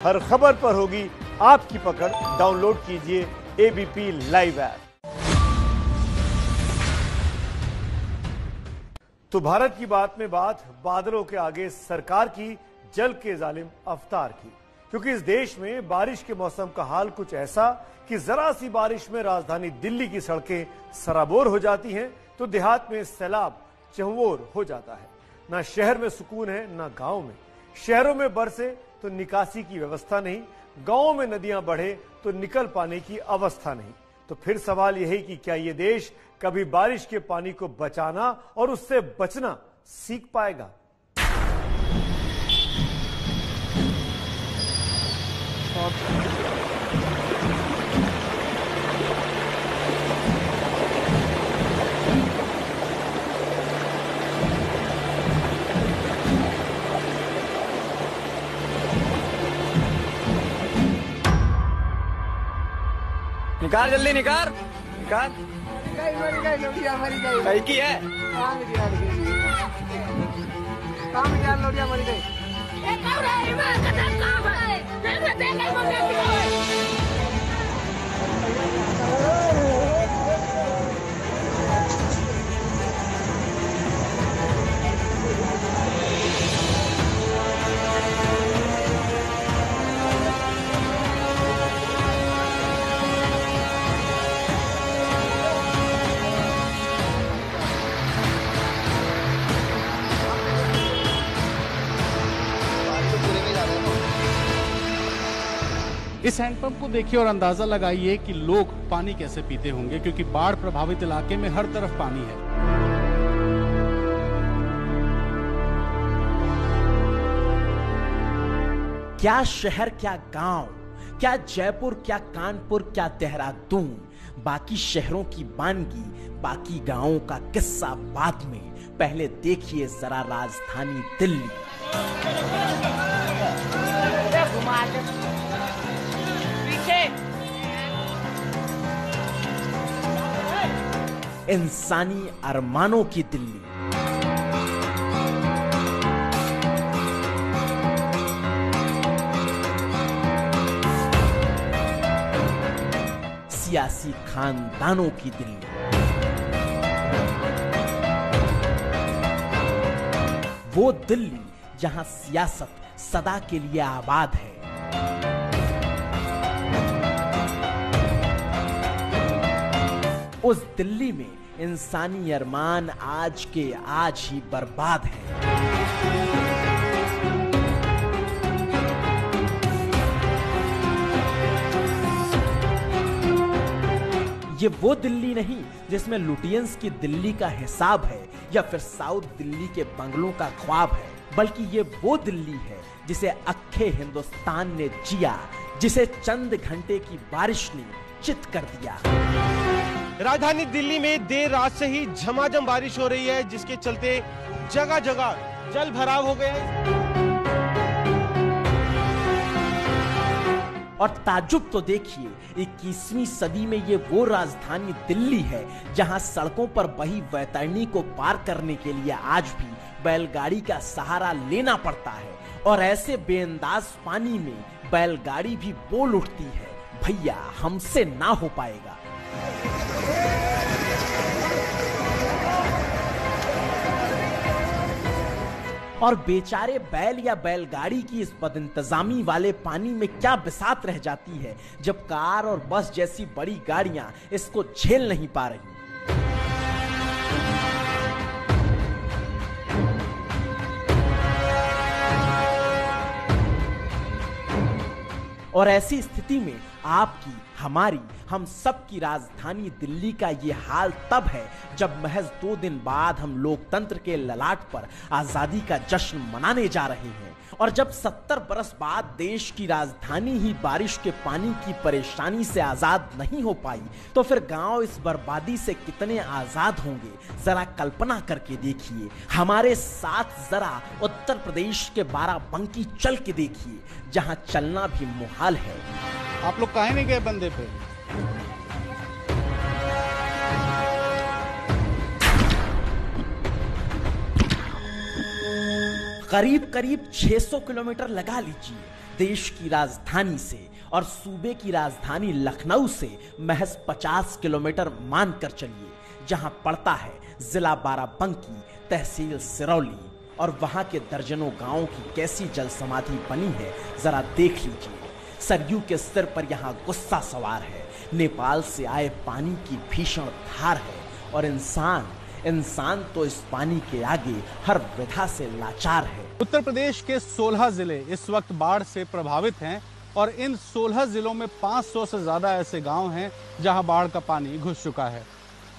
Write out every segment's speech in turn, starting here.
हर खबर पर होगी आपकी पकड़। डाउनलोड कीजिए एबीपी लाइव ऐप। तो भारत की बात में बात, बादलों के आगे सरकार की, जल के जालिम अवतार की। क्योंकि इस देश में बारिश के मौसम का हाल कुछ ऐसा कि जरा सी बारिश में राजधानी दिल्ली की सड़कें सराबोर हो जाती हैं, तो देहात में सैलाब चहुओर हो जाता है। ना शहर में सुकून है, ना गांव में। शहरों में बरसे तो निकासी की व्यवस्था नहीं, गांवों में नदियां बढ़े तो निकल पाने की अवस्था नहीं। तो फिर सवाल यही कि क्या ये देश कभी बारिश के पानी को बचाना और उससे बचना सीख पाएगा? निकाल जल्दी निकाल निकाल। कहीं की है इस हैंडपंप को देखिए और अंदाजा लगाइए कि लोग पानी कैसे पीते होंगे, क्योंकि बाढ़ प्रभावित इलाके में हर तरफ पानी है। क्या शहर, क्या गांव, क्या जयपुर, क्या कानपुर, क्या देहरादून, बाकी शहरों की वानगी, बाकी गांवों का किस्सा बाद में। पहले देखिए जरा राजधानी दिल्ली। इंसानी अरमानों की दिल्ली। सियासी खानदानों की दिल्ली। वो दिल्ली जहां सियासत सदा के लिए आबाद है। उस दिल्ली में इंसानी अरमान आज के आज ही बर्बाद है। ये वो दिल्ली नहीं जिसमें लुटियंस की दिल्ली का हिसाब है या फिर साउथ दिल्ली के बंगलों का ख्वाब है, बल्कि ये वो दिल्ली है जिसे अक्खे हिंदुस्तान ने जिया, जिसे चंद घंटे की बारिश ने चित कर दिया। राजधानी दिल्ली में देर रात से ही झमाझम बारिश हो रही है, जिसके चलते जगह जगह जल भराव हो गया है। और ताज्जुब तो देखिए, 21वीं सदी में ये वो राजधानी दिल्ली है जहां सड़कों पर बही वैतरणी को पार करने के लिए आज भी बैलगाड़ी का सहारा लेना पड़ता है। और ऐसे बेअंदाज पानी में बैलगाड़ी भी बोल उठती है, भैया हमसे ना हो पाएगा। और बेचारे बैल या बैलगाड़ी की इस बदइंतजामी वाले पानी में क्या बिसात रह जाती है, जब कार और बस जैसी बड़ी गाड़ियां इसको झेल नहीं पा रही। और ऐसी स्थिति में आपकी, हमारी, हम सब की राजधानी दिल्ली का ये हाल तब है जब महज 2 दिन बाद हम लोकतंत्र के ललाट पर आजादी का जश्न मनाने जा रहे हैं। और जब 70 बरस बाद देश की राजधानी ही बारिश के पानी की परेशानी से आजाद नहीं हो पाई, तो फिर गांव इस बर्बादी से कितने आजाद होंगे, जरा कल्पना करके देखिए। हमारे साथ जरा उत्तर प्रदेश के बाराबंकी चल के देखिए, जहां चलना भी मुहाल है। आप लोग काहे नहीं गए बंदे पे? करीब करीब 600 किलोमीटर लगा लीजिए। देश की राजधानी से और सूबे की राजधानी लखनऊ से महज 50 किलोमीटर मानकर चलिए, जहां पड़ता है जिला बाराबंकी, तहसील सिरौली, और वहां के दर्जनों गांवों की कैसी जल समाधि बनी है जरा देख लीजिए। सरयू के सिर पर यहाँ गुस्सा सवार है, नेपाल से आए पानी की भीषण धार है, और इंसान तो इस पानी के आगे हर विधा से लाचार है। उत्तर प्रदेश के 16 जिले इस वक्त बाढ़ से प्रभावित हैं और इन 16 जिलों में 500 से ज्यादा ऐसे गांव हैं जहां बाढ़ का पानी घुस चुका है।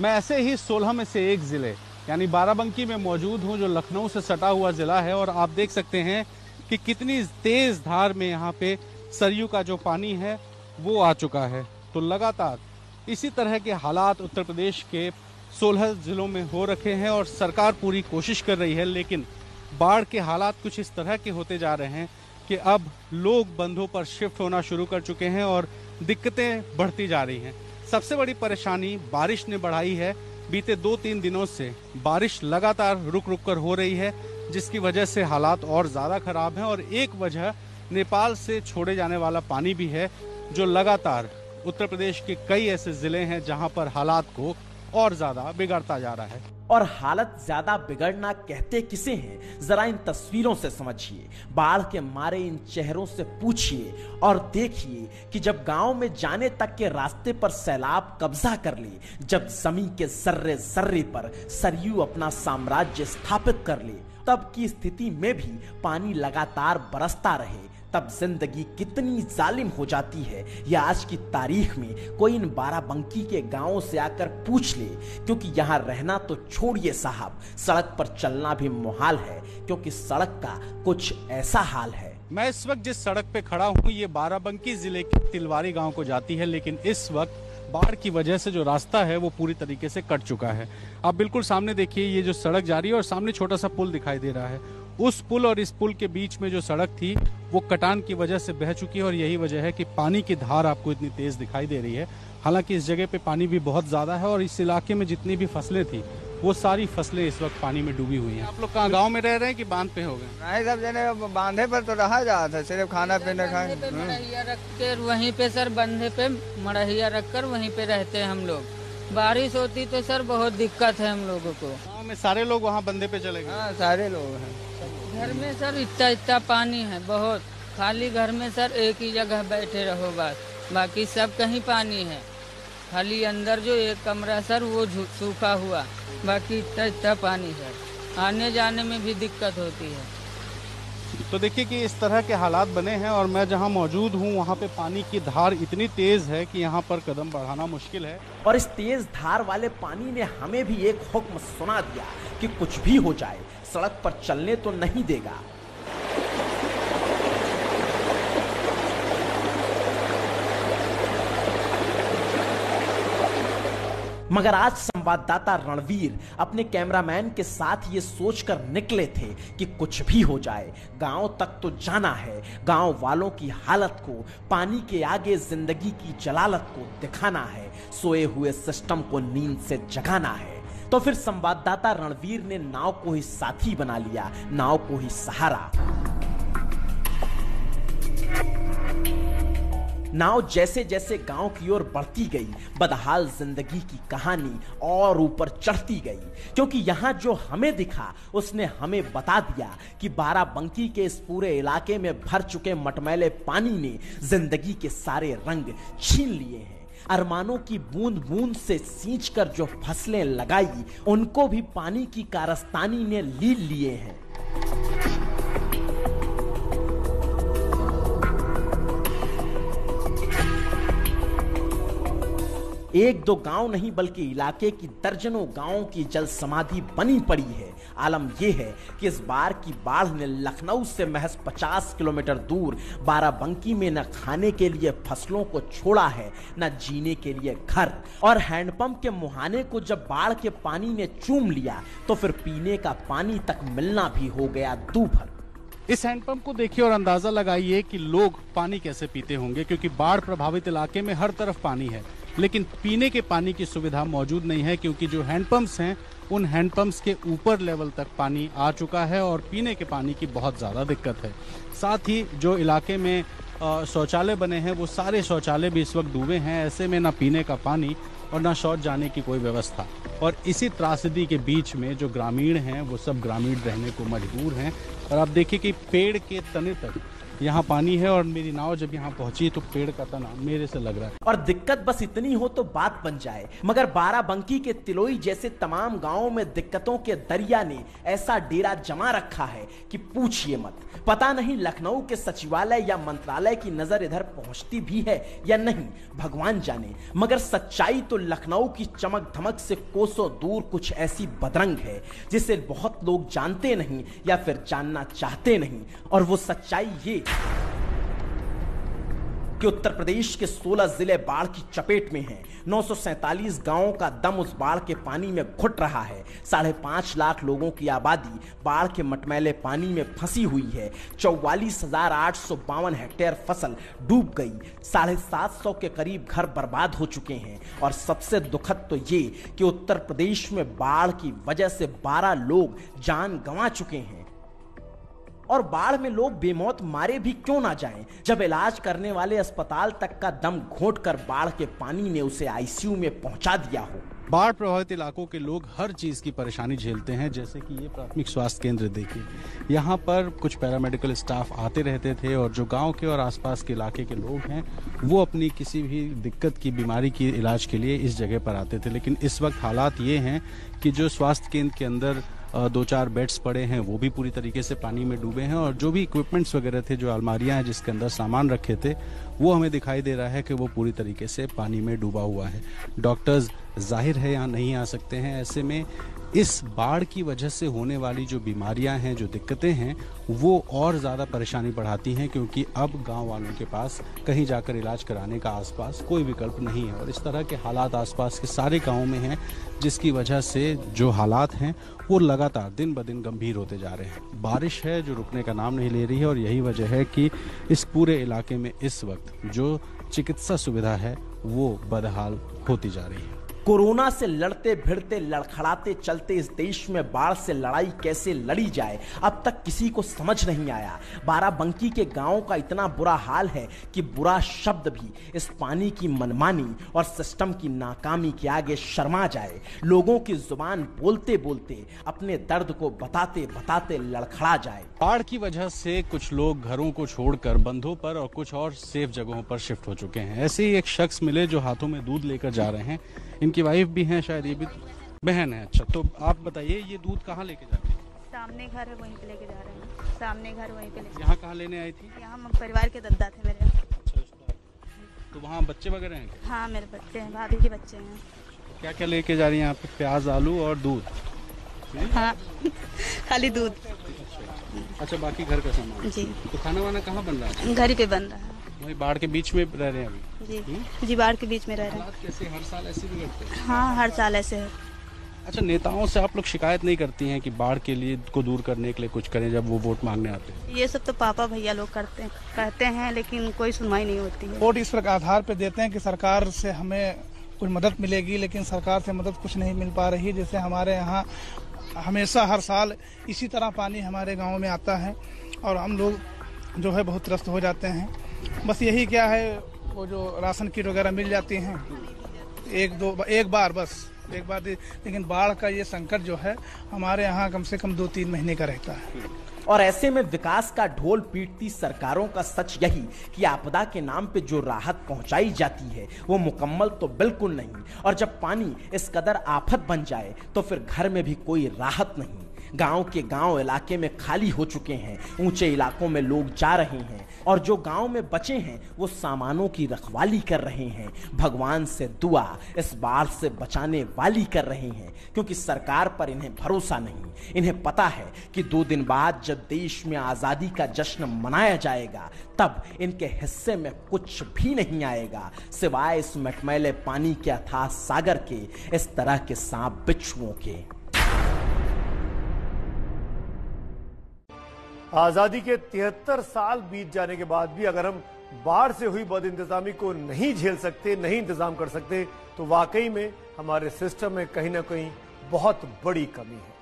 मैं ऐसे ही 16 में से एक जिले यानी बाराबंकी में मौजूद हूं, जो लखनऊ से सटा हुआ जिला है, और आप देख सकते हैं कि कितनी तेज धार में यहाँ पे सरयू का जो पानी है वो आ चुका है। तो लगातार इसी तरह के हालात उत्तर प्रदेश के 16 जिलों में हो रखे हैं और सरकार पूरी कोशिश कर रही है, लेकिन बाढ़ के हालात कुछ इस तरह के होते जा रहे हैं कि अब लोग बंधों पर शिफ्ट होना शुरू कर चुके हैं और दिक्कतें बढ़ती जा रही हैं। सबसे बड़ी परेशानी बारिश ने बढ़ाई है। बीते 2-3 दिनों से बारिश लगातार रुक रुक कर हो रही है, जिसकी वजह से हालात और ज़्यादा खराब हैं, और एक वजह नेपाल से छोड़े जाने वाला पानी भी है, जो लगातार उत्तर प्रदेश के कई ऐसे जिले हैं जहां पर हालात को और ज्यादा बिगड़ता जा रहा है। और हालत ज्यादा बिगड़ना कहते किसे हैं, जरा इन तस्वीरों से समझिए। बाढ़ के मारे इन चेहरों से पूछिए और देखिए कि जब गांव में जाने तक के रास्ते पर सैलाब कब्जा कर ले, जब जमीन के जर्रे जर्रे पर सरयू अपना साम्राज्य स्थापित कर ले, तब की स्थिति में भी पानी लगातार बरसता रहे, तब जिंदगी कितनी जालिम हो जाती है यह आज की तारीख में कोई इन बाराबंकी के गांवों से आकर पूछ ले, क्योंकि यहाँ रहना तो छोड़िए साहब, सड़क पर चलना भी मुहाल है, क्योंकि सड़क का कुछ ऐसा हाल है। मैं इस वक्त जिस सड़क पे खड़ा हूँ ये बाराबंकी जिले के तिलवारी गांव को जाती है, लेकिन इस वक्त बाढ़ की वजह से जो रास्ता है वो पूरी तरीके से कट चुका है। आप बिल्कुल सामने देखिए, ये जो सड़क जा रही है और सामने छोटा सा पुल दिखाई दे रहा है, उस पुल और इस पुल के बीच में जो सड़क थी वो कटान की वजह से बह चुकी है, और यही वजह है कि पानी की धार आपको इतनी तेज दिखाई दे रही है। हालांकि इस जगह पे पानी भी बहुत ज्यादा है और इस इलाके में जितनी भी फसलें थी वो सारी फसलें इस वक्त पानी में डूबी हुई हैं। आप लोग कहाँ गांव में रह रहे हैं कि बांध पे हो गए? नहीं, सब जने बांधे पर तो रहा जाता है, सिर्फ खाना पीना खाए। मड़हिया रख के वहीं पे सर, बंधे पे मड़हिया रख कर वहीं पे रहते हैं हम लोग। बारिश होती तो सर बहुत दिक्कत है हम लोगों को। गाँव में सारे लोग वहाँ बंधे पे चले गए? हाँ, सारे लोग हैं। घर में सर इतना पानी है बहुत, खाली घर में सर एक ही जगह बैठे रहो बस, बाकी सब कहीं पानी है। खाली अंदर जो एक कमरा सर वो सूखा हुआ, बाकी इतना पानी सर, आने जाने में भी दिक्कत होती है। तो देखिए कि इस तरह के हालात बने हैं, और मैं जहां मौजूद हूं वहां पे पानी की धार इतनी तेज है कि यहां पर कदम बढ़ाना मुश्किल है। और इस तेज धार वाले पानी ने हमें भी एक हुक्म सुना दिया कि कुछ भी हो जाए सड़क पर चलने तो नहीं देगा। मगर आज संवाददाता रणवीर अपने कैमरामैन के साथ ये सोचकर निकले थे कि कुछ भी हो जाए गांव तक तो जाना है, गांव वालों की हालत को, पानी के आगे जिंदगी की जलालत को दिखाना है, सोए हुए सिस्टम को नींद से जगाना है। तो फिर संवाददाता रणवीर ने नाव को ही साथी बना लिया, नाव को ही सहारा। नाव जैसे जैसे गांव की ओर बढ़ती गई, बदहाल जिंदगी की कहानी और ऊपर चढ़ती गई, क्योंकि यहाँ जो हमें दिखा उसने हमें बता दिया कि बाराबंकी के इस पूरे इलाके में भर चुके मटमैले पानी ने जिंदगी के सारे रंग छीन लिए हैं। अरमानों की बूंद बूंद से सींचकर जो फसलें लगाई उनको भी पानी की कारस्तानी ने लील लिए हैं। एक दो गांव नहीं बल्कि इलाके की दर्जनों गांवों की जल समाधि बनी पड़ी है। आलम यह है कि इस बार की बाढ़ ने लखनऊ से महज 50 किलोमीटर दूर बाराबंकी में न खाने के लिए फसलों को छोड़ा है, न जीने के लिए घर। और हैंडपंप के मुहाने को जब बाढ़ के पानी ने चूम लिया तो फिर पीने का पानी तक मिलना भी हो गया दूभर। इस हैंडपंप को देखिए और अंदाजा लगाइए कि लोग पानी कैसे पीते होंगे, क्योंकि बाढ़ प्रभावित इलाके में हर तरफ पानी है, लेकिन पीने के पानी की सुविधा मौजूद नहीं है, क्योंकि जो हैंडपंप्स हैं उन हैंडपंप्स के ऊपर लेवल तक पानी आ चुका है और पीने के पानी की बहुत ज़्यादा दिक्कत है। साथ ही जो इलाके में शौचालय बने हैं वो सारे शौचालय भी इस वक्त डूबे हैं। ऐसे में ना पीने का पानी और ना शौच जाने की कोई व्यवस्था। और इसी त्रासदी के बीच में जो ग्रामीण हैं वो सब ग्रामीण रहने को मजबूर हैं। और आप देखिए कि पेड़ के तने तक यहाँ पानी है और मेरी नाव जब यहाँ पहुंची तो पेड़ का तना मेरे से लग रहा है। और दिक्कत बस इतनी हो तो बात बन जाए, मगर बाराबंकी के तिलोई जैसे तमाम गांवों में दिक्कतों के दरिया ने ऐसा डेरा जमा रखा है कि पूछिए मत। पता नहीं लखनऊ के सचिवालय या मंत्रालय की नजर इधर पहुंचती भी है या नहीं, भगवान जाने। मगर सच्चाई तो लखनऊ की चमक धमक से कोसों दूर कुछ ऐसी बदरंग है जिसे बहुत लोग जानते नहीं या फिर जानना चाहते नहीं। और वो सच्चाई ये कि उत्तर प्रदेश के 16 जिले बाढ़ की चपेट में हैं। 947 गांवों का दम उस बाढ़ के पानी में घुट रहा है। 5.5 लाख लोगों की आबादी बाढ़ के मटमैले पानी में फंसी हुई है। 44,852 हेक्टेयर फसल डूब गई। 750 के करीब घर बर्बाद हो चुके हैं। और सबसे दुखद तो ये कि उत्तर प्रदेश में बाढ़ की वजह से 12 लोग जान गंवा चुके हैं। और बाढ़ में लोग बेमौत मारे भी क्यों ना जाएं, जब इलाज करने वाले अस्पताल तक का दम घोंटकर बाढ़ के पानी ने उसे आईसीयू में पहुंचा दिया हो। बाढ़ प्रभावित इलाकों के लोग हर चीज़ की परेशानी झेलते हैं। जैसे कि ये प्राथमिक स्वास्थ्य केंद्र देखिए, यहाँ पर कुछ पैरामेडिकल स्टाफ आते रहते थे और जो गांव के और आसपास के इलाके के लोग हैं वो अपनी किसी भी दिक्कत की बीमारी की इलाज के लिए इस जगह पर आते थे। लेकिन इस वक्त हालात ये हैं कि जो स्वास्थ्य केंद्र के अंदर 2-4 बेड्स पड़े हैं वो भी पूरी तरीके से पानी में डूबे हैं। और जो भी इक्विपमेंट्स वगैरह थे, जो अलमारियां हैं जिसके अंदर सामान रखे थे, वो हमें दिखाई दे रहा है कि वो पूरी तरीके से पानी में डूबा हुआ है। डॉक्टर्स जाहिर है यहाँ नहीं आ सकते हैं। ऐसे में इस बाढ़ की वजह से होने वाली जो बीमारियां हैं, जो दिक्कतें हैं, वो और ज़्यादा परेशानी बढ़ाती हैं, क्योंकि अब गांव वालों के पास कहीं जाकर इलाज कराने का आसपास कोई विकल्प नहीं है। और इस तरह के हालात आसपास के सारे गांवों में हैं, जिसकी वजह से जो हालात हैं वो लगातार दिन ब दिन गंभीर होते जा रहे हैं। बारिश है जो रुकने का नाम नहीं ले रही है और यही वजह है कि इस पूरे इलाके में इस वक्त जो चिकित्सा सुविधा है वो बदहाल होती जा रही है। कोरोना से लड़ते भिड़ते लड़खड़ाते चलते इस देश में बाढ़ से लड़ाई कैसे लड़ी जाए, अब तक किसी को समझ नहीं आया। बाराबंकी के गांवों का इतना बुरा हाल है कि बुरा शब्द भी इस पानी की मनमानी और सिस्टम की नाकामी के आगे शर्मा जाए। लोगों की जुबान बोलते बोलते अपने दर्द को बताते बताते लड़खड़ा जाए। बाढ़ की वजह से कुछ लोग घरों को छोड़कर बंधों पर और कुछ और सेफ जगहों पर शिफ्ट हो चुके हैं। ऐसे ही एक शख्स मिले जो हाथों में दूध लेकर जा रहे हैं। इनकी वाइफ भी हैं, शायद ये भी बहन है। अच्छा, तो आप बताइए ये दूध कहाँ लेके जा रहे हैं? सामने घर है, वहीं पे लेके जा रहे हैं। सामने घर वहीं पे लेके। यहाँ कहाँ लेने आई थी? यहाँ परिवार के दद्दा थे मेरे। अच्छा, तो वहाँ बच्चे वगैरह हैं? हाँ, मेरे बच्चे हैं, भाभी के बच्चे हैं। क्या क्या लेके जा रही हैं यहाँ पे? प्याज, आलू और दूध? हाँ, खाली दूध। अच्छा, बाकी घर का सामान? जी। तो खाना वाना कहाँ बन रहा है? घर ही पे बन रहा है। वही बाढ़ के बीच में रह रहे हैं अभी? जी, बाढ़ के बीच में रह रहे हैं। कैसे हर साल ऐसे भी करते हैं? हाँ, हर साल ऐसे है। अच्छा, नेताओं से आप लोग शिकायत नहीं करती हैं कि बाढ़ के लिए को दूर करने के लिए कुछ करें जब वो वोट मांगने आते हैं? ये सब तो पापा भैया लोग कहते हैं, लेकिन कोई सुनवाई नहीं होती है। वोट इस आधार पे देते हैं कि सरकार से हमें कुछ मदद मिलेगी, लेकिन सरकार से मदद कुछ नहीं मिल पा रही। जैसे हमारे यहाँ हमेशा हर साल इसी तरह पानी हमारे गाँव में आता है और हम लोग जो है बहुत त्रस्त हो जाते हैं। बस यही क्या है, वो जो राशन किट वगैरह मिल जाती हैं एक बार, लेकिन बाढ़ का ये संकट जो है हमारे यहाँ कम से कम 2-3 महीने का रहता है। और ऐसे में विकास का ढोल पीटती सरकारों का सच यही कि आपदा के नाम पे जो राहत पहुंचाई जाती है वो मुकम्मल तो बिल्कुल नहीं। और जब पानी इस कदर आफत बन जाए तो फिर घर में भी कोई राहत नहीं। गांव के गांव इलाके में खाली हो चुके हैं, ऊंचे इलाकों में लोग जा रहे हैं और जो गांव में बचे हैं वो सामानों की रखवाली कर रहे हैं। भगवान से दुआ इस बाढ़ से बचाने वाली कर रहे हैं, क्योंकि सरकार पर इन्हें भरोसा नहीं। इन्हें पता है कि 2 दिन बाद जब देश में आजादी का जश्न मनाया जाएगा तब इनके हिस्से में कुछ भी नहीं आएगा सिवाय इस मटमैले पानी के अथाह सागर के, इस तरह के सांप बिच्छुओं के। आजादी के 73 साल बीत जाने के बाद भी अगर हम बाढ़ से हुई बदइंतजामी को नहीं झेल सकते, नहीं इंतजाम कर सकते, तो वाकई में हमारे सिस्टम में कहीं ना कहीं बहुत बड़ी कमी है।